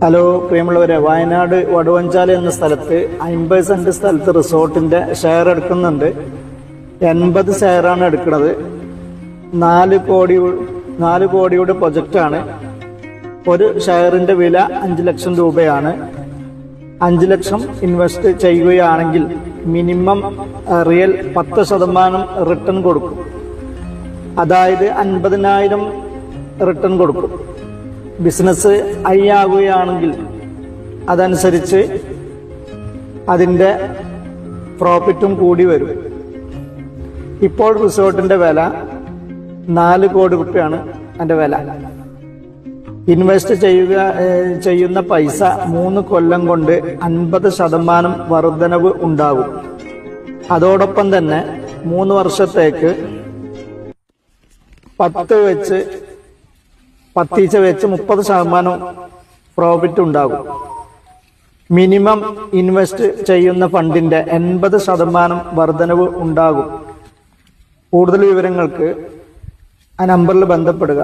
Hello പ്രിയമുള്ളവരെ, വയനാട് വടുവഞ്ചാൽ എന്ന സ്ഥലത്ത് 50 സെന്റ് സ്ഥലത്ത് റിസോർട്ടിന്റെ ഷെയർ എടുക്കുന്നുണ്ട്. 80 ഷെയറാണ് എടുക്കുന്നത്. 4 കോടിയുടെ പ്രൊജക്റ്റാണ്. ഒരു ഷെയറിന്റെ വില 5 ലക്ഷം രൂപയാണ്. 5 ലക്ഷം ഇൻവെസ്റ്റ് ചെയ്യുകയാണെങ്കിൽ മിനിമം റിയൽ 10% റിട്ടേൺ കൊടുക്കും. അതായത് 50,000 റിട്ടേൺ കൊടുക്കും. ബിസിനസ് ഹൈ ആകുകയാണെങ്കിൽ അതനുസരിച്ച് അതിൻ്റെ പ്രോഫിറ്റും കൂടി വരും. ഇപ്പോൾ റിസോർട്ടിന്റെ വില 4 കോടി രൂപയാണ് അതിന്റെ വില. ഇൻവെസ്റ്റ് ചെയ്യുന്ന പൈസ 3 കൊല്ലം കൊണ്ട് 50% വർധനവ് ഉണ്ടാകും. അതോടൊപ്പം തന്നെ 3 വർഷത്തേക്ക് 10 വെച്ച് 30% പ്രോഫിറ്റ് ഉണ്ടാകും. മിനിമം ഇൻവെസ്റ്റ് ചെയ്യുന്ന ഫണ്ടിന്റെ 80% വർധനവ് ഉണ്ടാകും. കൂടുതൽ വിവരങ്ങൾക്ക് ആ നമ്പറിൽ ബന്ധപ്പെടുക.